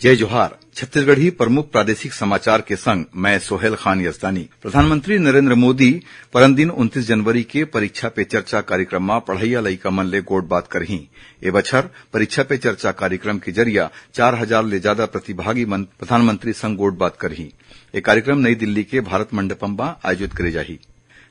जय जोहार। छत्तीसगढ़ी प्रमुख प्रादेशिक समाचार के संग मैं सोहेल खान यजदानी। प्रधानमंत्री नरेंद्र मोदी परमदिन 29 जनवरी के परीक्षा पे चर्चा कार्यक्रम में पढ़इया लइका मन ले गोठ बात करही। ए बछर परीक्षा पे चर्चा कार्यक्रम के जरिया 4000 ले ज्यादा प्रतिभागी मन प्रधानमंत्री संग गोठ बात करही। ये कार्यक्रम नई दिल्ली के भारत मंडपम में आयोजित करे जाही।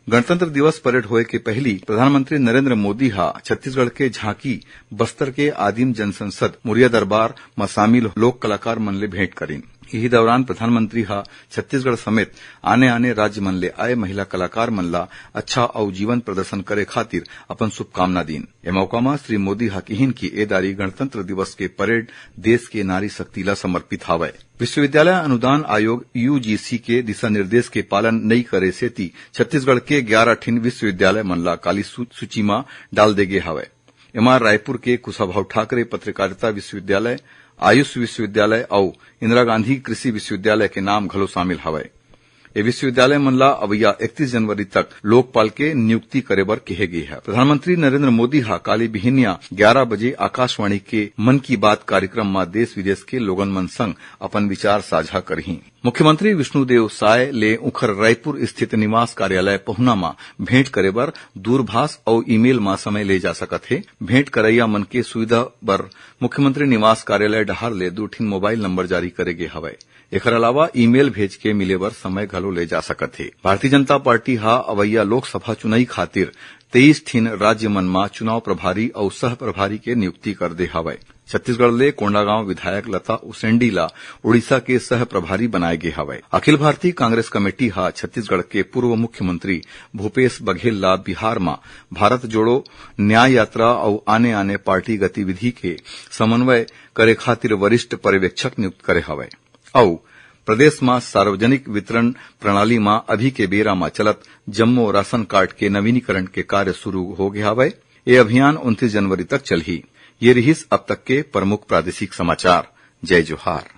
गणतंत्र दिवस परेड होए के पहली प्रधानमंत्री नरेंद्र मोदी हा छत्तीसगढ़ के झांकी, बस्तर के आदिम जनसंसद मुरिया दरबार में शामिल लोक कलाकार मन ले भेंट करीन। यही दौरान प्रधानमंत्री हा छत्तीसगढ़ समेत आने राज्य मन ले आए महिला कलाकार मन ला अच्छा और जीवन प्रदर्शन करे खातिर अपन शुभकामना दीन। ए मौका में श्री मोदी हा कहिन की ए दारी गणतंत्र दिवस के परेड देश के नारी शक्ति ला समर्पित हावय। विश्वविद्यालय अनुदान आयोग यूजीसी के दिशा निर्देश के पालन नई करे सेती छत्तीसगढ़ के 11 ठिन विश्वविद्यालय मन ला काली सूची में डाल दे गे हावय। एमा रायपुर के कुशाभाऊ ठाकरे पत्रकारिता विश्वविद्यालय, आयुष विश्वविद्यालय और इंदिरा गांधी कृषि विश्वविद्यालय के नाम घलो शामिल हवय। ये विश्वविद्यालय मन ला अवैया 31 जनवरी तक लोकपाल के नियुक्ति करे बर कहे गई है। प्रधानमंत्री नरेंद्र मोदी हा काली बिहनिया 11 बजे आकाशवाणी के मन की बात कार्यक्रम में देश विदेश के लोगन मन संग अपन विचार साझा करही। मुख्यमंत्री विष्णुदेव साय ले उखर रायपुर स्थित निवास कार्यालय पहुना में भेंट करे बर दूरभाष और ईमेल में समय ले जा सकत है। भेंट करैया मन के सुविधा बर मुख्यमंत्री निवास कार्यालय डहार ले 2 ठिन मोबाइल नंबर जारी करे गे हवय। एकर अलावा ईमेल भेज के मिले बर समय घलो ले जा सकत है। भारतीय जनता पार्टी हा अवैया लोकसभा चुनाई खातिर 23 ठिन राज्य मन में चुनाव प्रभारी और सह प्रभारी के नियुक्ति कर दे हवय। छत्तीसगढ़ ले कोंडागांव विधायक लता उसेंडी ला उड़ीसा के सह प्रभारी बनाए गे हवय। अखिल भारतीय कांग्रेस कमेटी हा छत्तीसगढ़ के पूर्व मुख्यमंत्री भूपेश बघेल ला बिहार में भारत जोड़ो न्याय यात्रा और आने पार्टी गतिविधि के समन्वय करे खातिर वरिष्ठ पर्यवेक्षक नियुक्त करे हवय। और प्रदेश में सार्वजनिक वितरण प्रणाली में अभी के बेरा में चलत जम्मो राशन कार्ड के नवीनीकरण के कार्य शुरू हो गया हवय। ये अभियान 29 जनवरी तक चलही। ये रहिस अब तक के प्रमुख प्रादेशिक समाचार। जय जोहार।